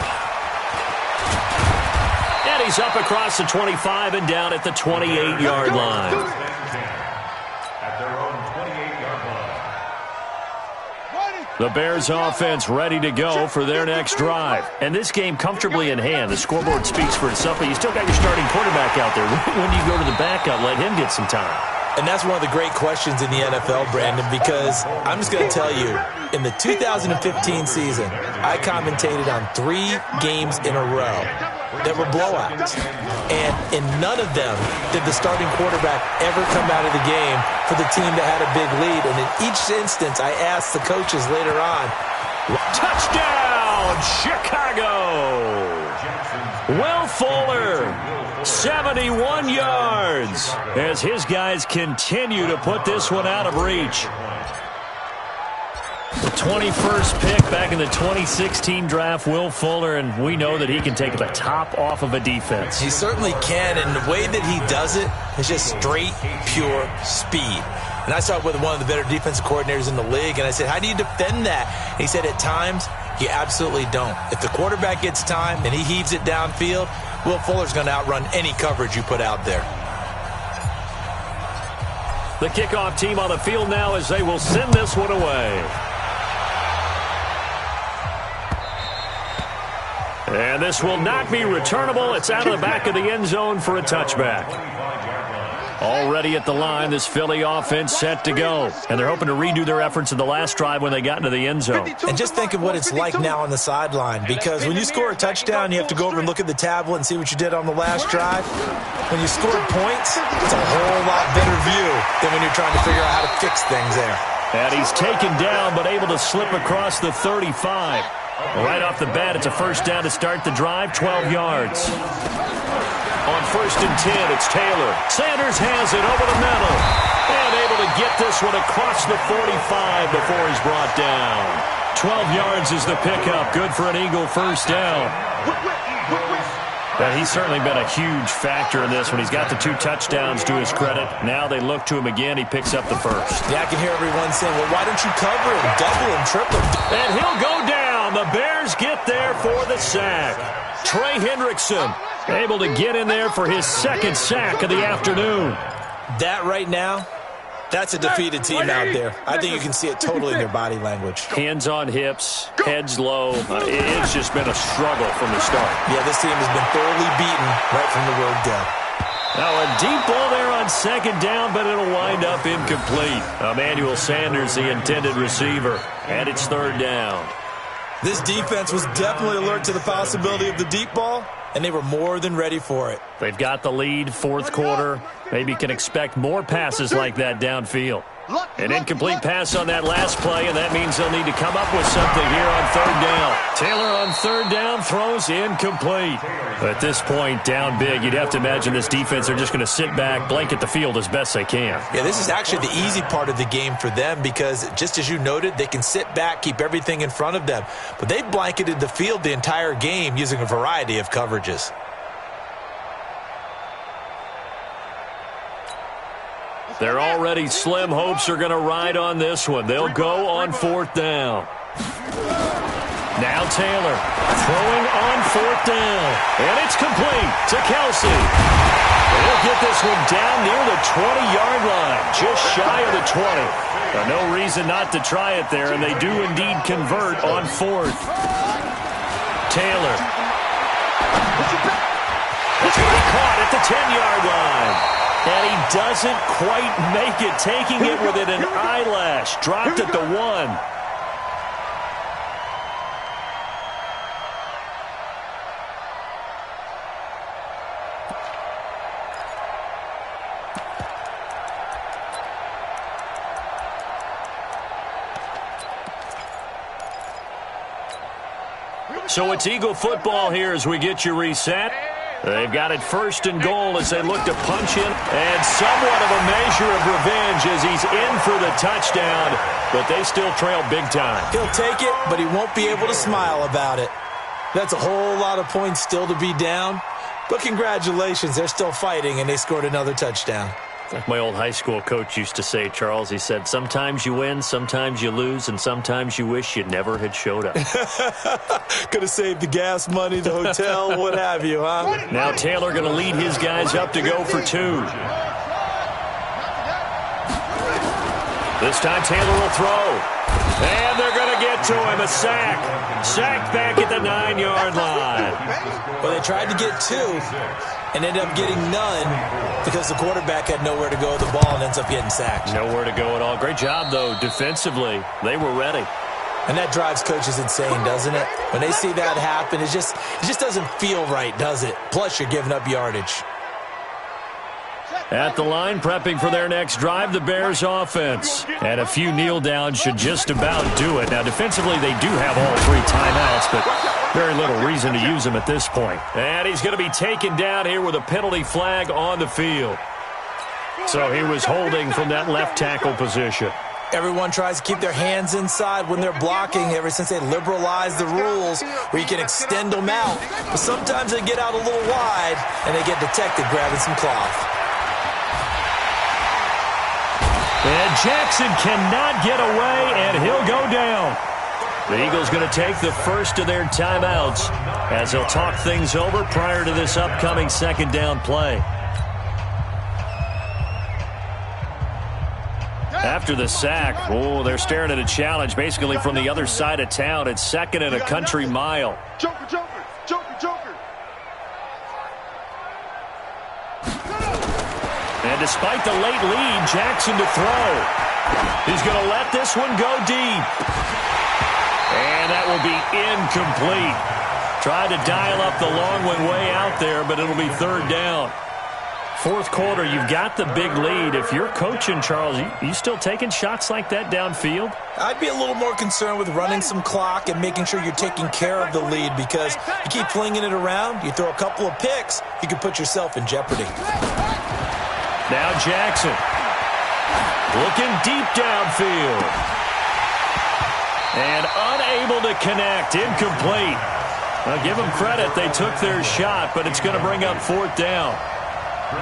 And he's up across the 25 and down at the 28-yard line. The Bears offense ready to go for their next drive. And this game comfortably in hand. The scoreboard speaks for itself, but you still got your starting quarterback out there. When do you go to the backup, let him get some time? And that's one of the great questions in the NFL, Brandon, because I'm just going to tell you, in the 2015 season, I commentated on 3 games in a row that were blowouts. And in none of them did the starting quarterback ever come out of the game for the team that had a big lead. And in each instance, I asked the coaches later on, touchdown, Chicago! Will Fuller, 71 yards, as his guys continue to put this one out of reach. The 21st pick back in the 2016 draft, Will Fuller, and we know that he can take the top off of a defense. He certainly can, and the way that he does it is just straight, pure speed. And I saw it with one of the better defensive coordinators in the league, and I said, how do you defend that? And he said, at times, you absolutely don't. If the quarterback gets time and he heaves it downfield, Will Fuller's going to outrun any coverage you put out there. The kickoff team on the field now as they will send this one away. And this will not be returnable. It's out of the back of the end zone for a touchback. Already at the line, this Philly offense set to go. And they're hoping to redo their efforts in the last drive when they got into the end zone. And just think of what it's like now on the sideline, because when you score a touchdown, you have to go over and look at the tablet and see what you did on the last drive. When you scored points, it's a whole lot better view than when you're trying to figure out how to fix things there. And he's taken down, but able to slip across the 35. Right off the bat, it's a first down to start the drive, 12 yards. On 1st and 10, it's Taylor. Sanders has it over the middle. And able to get this one across the 45 before he's brought down. 12 yards is the pickup. Good for an Eagle first down. Yeah, he's certainly been a huge factor in this one. He's got the 2 touchdowns to his credit. Now they look to him again. He picks up the first. Yeah, I can hear everyone saying, well, why don't you cover him, double him, triple him? And he'll go down. The Bears get there for the sack. Trey Hendrickson able to get in there for his 2nd sack of the afternoon. That right now, that's a defeated team out there. I think you can see it totally in their body language. Hands on hips, heads low. It's just been a struggle from the start. Yeah, this team has been thoroughly beaten right from the word go. Now a deep ball there on 2nd down, but it'll wind up incomplete. Emmanuel Sanders, the intended receiver, and it's 3rd down. This defense was definitely alert to the possibility of the deep ball, and they were more than ready for it. They've got the lead, 4th quarter. Maybe can expect more passes like that downfield. An incomplete pass on that last play, and that means they'll need to come up with something here on 3rd down. Taylor on 3rd down throws incomplete. At this point, down big, you'd have to imagine this defense are just going to sit back, blanket the field as best they can. Yeah, this is actually the easy part of the game for them because, just as you noted, they can sit back, keep everything in front of them. But they blanketed the field the entire game using a variety of coverages. They're already slim hopes are going to ride on this one. They'll go on 4th down. Now Taylor throwing on 4th down. And it's complete to Kelsey. He'll get this one down near the 20-yard line, just shy of the 20. No reason not to try it there, and they do indeed convert on 4th. Taylor. It's going to be caught at the 10-yard line. And he doesn't quite make it, taking it within an eyelash. Dropped at the 1. So it's Eagle football here as we get you reset. They've got it 1st and goal as they look to punch in. And somewhat of a measure of revenge as he's in for the touchdown. But they still trail big time. He'll take it, but he won't be able to smile about it. That's a whole lot of points still to be down. But congratulations, they're still fighting, and they scored another touchdown. Like my old high school coach used to say, Charles, he said, sometimes you win, sometimes you lose, and sometimes you wish you never had showed up. Could have saved the gas money, the hotel, what have you, huh? Now Taylor going to lead his guys up to go for 2. This time Taylor will throw. And they're going to get to him, a sack. Sacked back at the 9-yard line. Well, they tried to get 2 and ended up getting none because the quarterback had nowhere to go with the ball and ends up getting sacked. Nowhere to go at all. Great job, though, defensively. They were ready. And that drives coaches insane, doesn't it? When they see that happen, it just doesn't feel right, does it? Plus, you're giving up yardage. At the line, prepping for their next drive, the Bears offense. And a few kneel downs should just about do it. Now, defensively, they do have all 3 timeouts, but very little reason to use them at this point. And he's going to be taken down here with a penalty flag on the field. So he was holding from that left tackle position. Everyone tries to keep their hands inside when they're blocking ever since they liberalized the rules where you can extend them out. But sometimes they get out a little wide and they get detected grabbing some cloth. And Jackson cannot get away, and he'll go down. The Eagles going to take the first of their timeouts as they'll talk things over prior to this upcoming 2nd down play. After the sack, they're staring at a challenge basically from the other side of town. It's 2nd and a country mile. Joker, Joker, Joker, Joker. And despite the late lead, Jackson to throw. He's going to let this one go deep. And that will be incomplete. Tried to dial up the long one way out there, but it'll be 3rd down. 4th quarter, you've got the big lead. If you're coaching, Charles, you still taking shots like that downfield? I'd be a little more concerned with running some clock and making sure you're taking care of the lead because you keep flinging it around, you throw a couple of picks, you can put yourself in jeopardy. Now Jackson looking deep downfield. And unable to connect, incomplete. I'll give them credit. They took their shot, but it's going to bring up 4th down.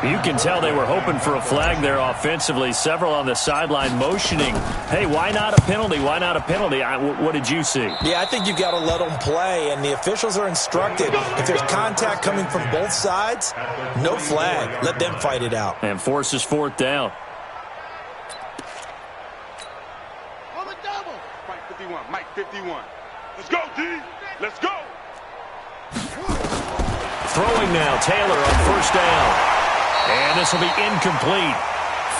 You can tell they were hoping for a flag there offensively. Several on the sideline motioning, hey, why not a penalty? Why not a penalty? What did you see? Yeah, I think you've got to let them play, and the officials are instructed. If there's contact coming from both sides, no flag. Let them fight it out. And forces 4th down. On the double. Mike 51, Mike 51. Let's go, D. Let's go. Throwing now, Taylor on 1st down. And this will be incomplete.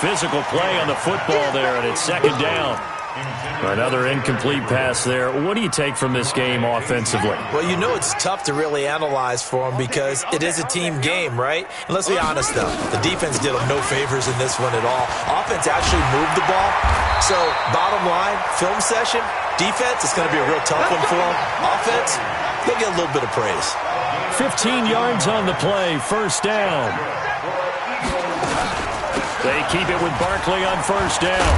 Physical play on the football there, and it's 2nd down. Another incomplete pass there. What do you take from this game offensively? Well, you know it's tough to really analyze for them because it is a team game, right? And let's be honest, though. The defense did them no favors in this one at all. Offense actually moved the ball. So, bottom line, film session, defense, it's going to be a real tough one for them. Offense, they'll get a little bit of praise. 15 yards on the play, 1st down. They keep it with Barkley on 1st down.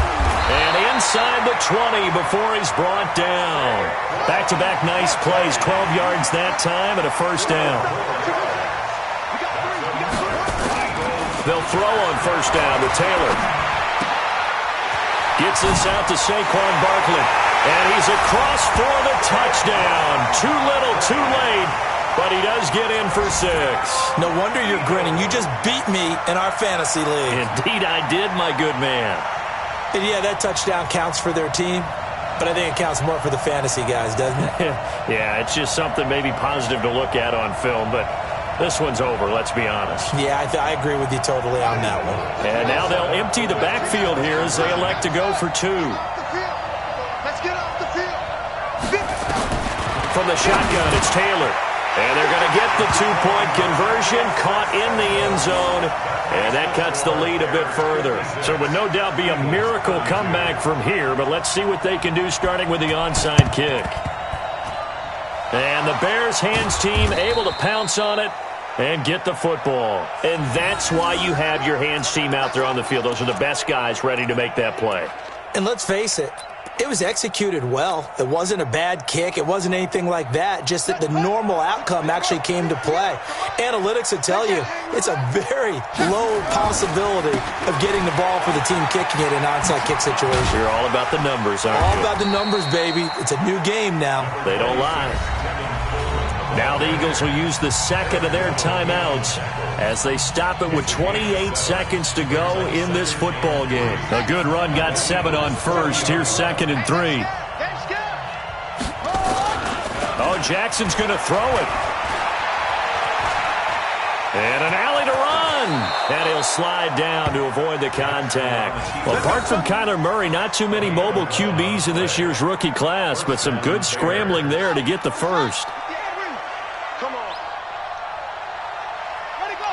And inside the 20 before he's brought down. Back-to-back nice plays, 12 yards that time and a 1st down. They'll throw on 1st down to Taylor. Gets this out to Saquon Barkley. And he's across for the touchdown. Too little, too late. But he does get in for 6. No wonder you're grinning. You just beat me in our fantasy league. Indeed I did, my good man. And yeah, that touchdown counts for their team, but I think it counts more for the fantasy guys, doesn't it? Yeah, it's just something maybe positive to look at on film, but this one's over, let's be honest. Yeah, I agree with you totally on that one. And now they'll empty the backfield here as they elect to go for 2. Let's get off the field. From the shotgun, it's Taylor. And they're going to get the 2-point conversion, caught in the end zone, and that cuts the lead a bit further. So it would no doubt be a miracle comeback from here, but let's see what they can do starting with the onside kick. And the Bears hands team able to pounce on it and get the football. And that's why you have your hands team out there on the field. Those are the best guys ready to make that play. And let's face it, it was executed well. It wasn't a bad kick. It wasn't anything like that. Just that the normal outcome actually came to play. Analytics will tell you it's a very low possibility of getting the ball for the team kicking it in an onside kick situation. You're all about the numbers, aren't you? All about the numbers, baby. It's a new game now. They don't lie. Now the Eagles will use the second of their timeouts as they stop it with 28 seconds to go in this football game. A good run got 7 on 1st. Here's 2nd and 3. Oh, Jackson's going to throw it. And an alley to run. And he'll slide down to avoid the contact. Well, apart from Kyler Murray, not too many mobile QBs in this year's rookie class, but some good scrambling there to get the first. Come on. Let it go.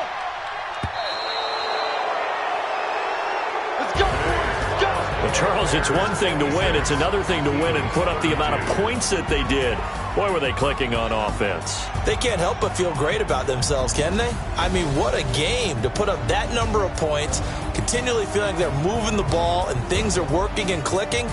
Let's go. Go. Well, Charles, it's one thing to win. It's another thing to win and put up the amount of points that they did. Boy, were they clicking on offense. They can't help but feel great about themselves, can they? I mean, what a game to put up that number of points, continually feeling they're moving the ball and things are working and clicking.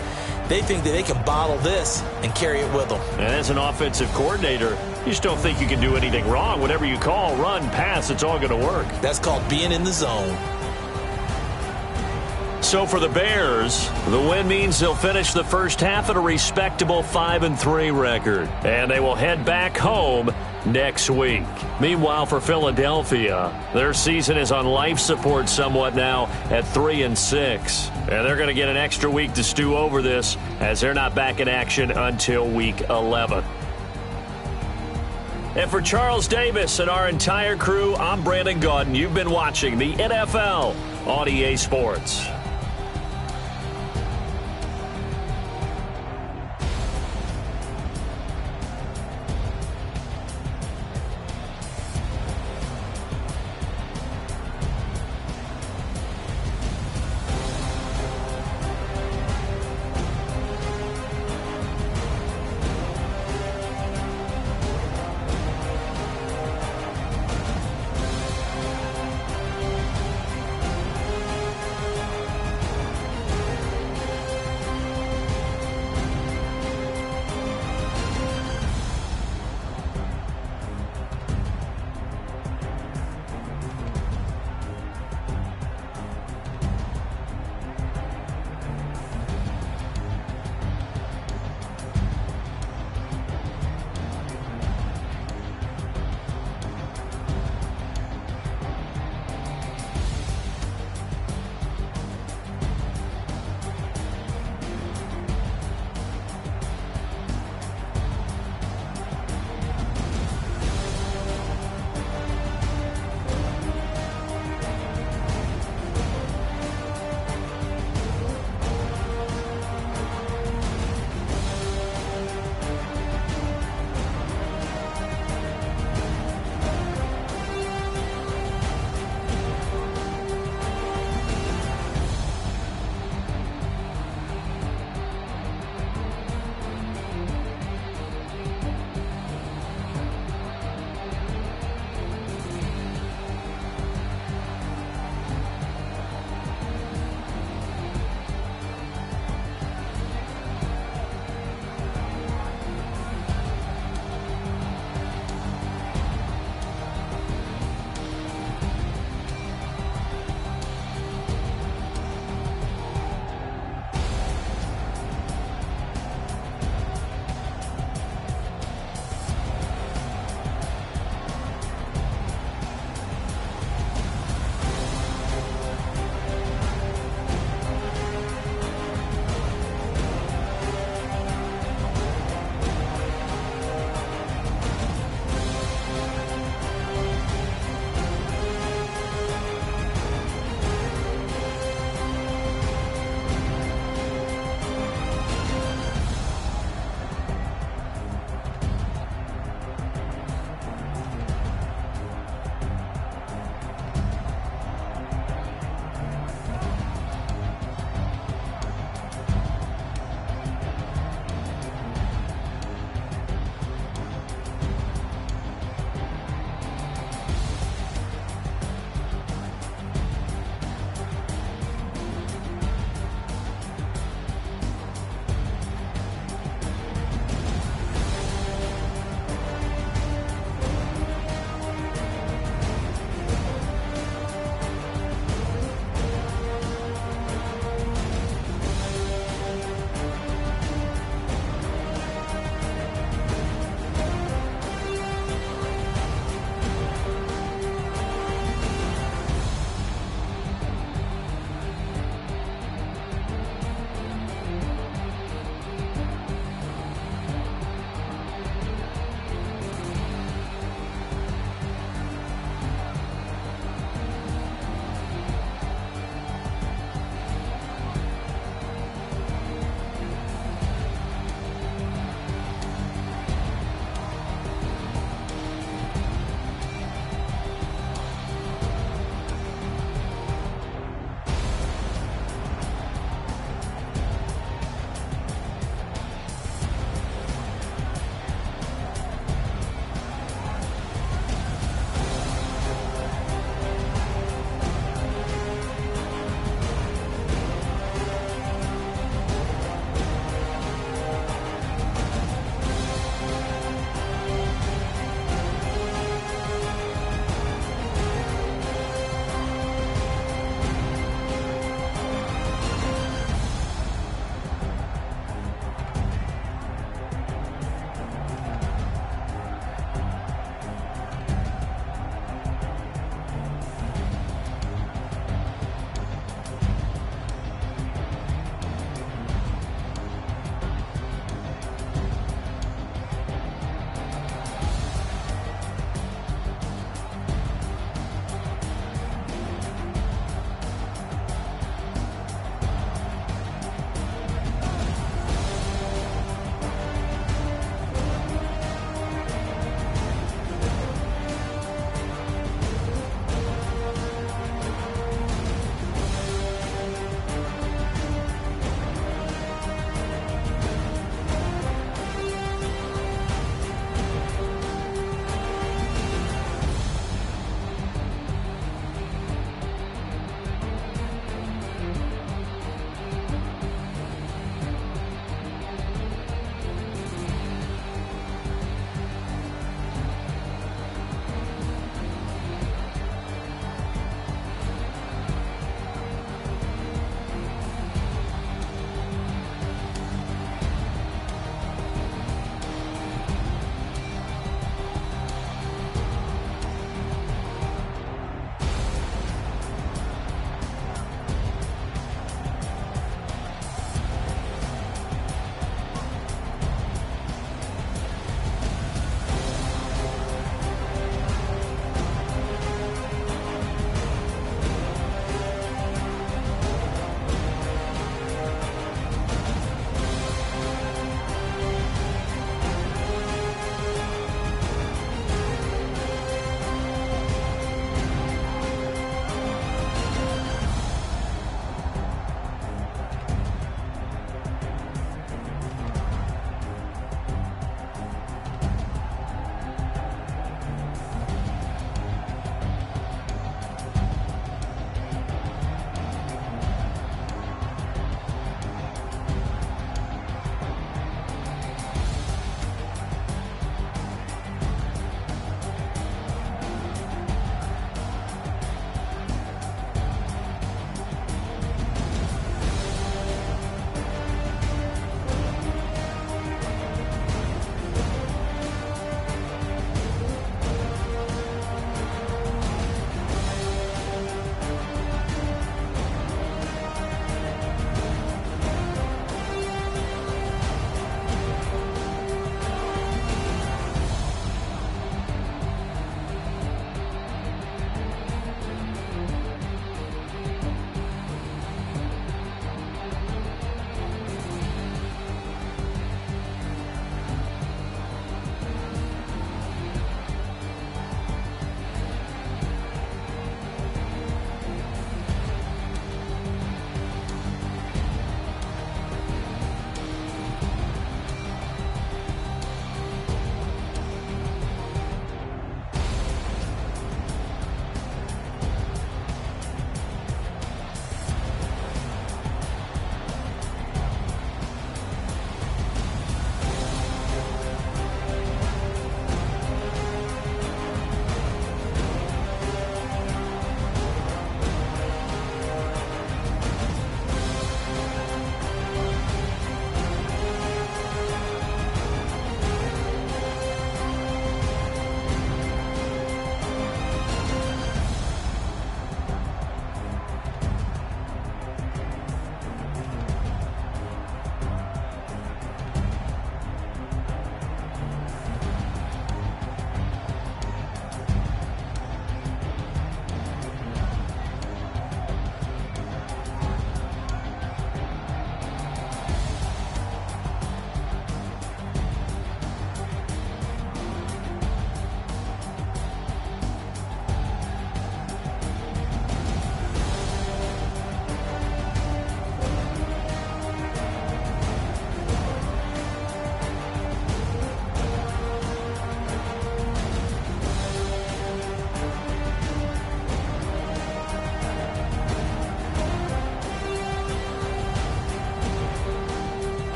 They think that they can bottle this and carry it with them. And as an offensive coordinator, you just don't think you can do anything wrong. Whatever you call, run, pass, it's all going to work. That's called being in the zone. So for the Bears, the win means they'll finish the first half at a respectable 5-3 record. And they will head back home next week. Meanwhile, for Philadelphia, their season is on life support somewhat now at 3-6. And they're going to get an extra week to stew over this as they're not back in action until week 11. And for Charles Davis and our entire crew, I'm Brandon Gaudin. You've been watching the NFL on EA Sports.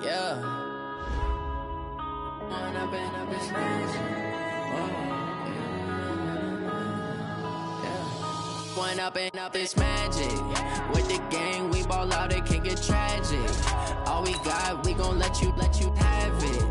Yeah. When I've been up this magic. When up and up this magic. With the gang, we ball out, it can get tragic. All we got, we gon' let you have it.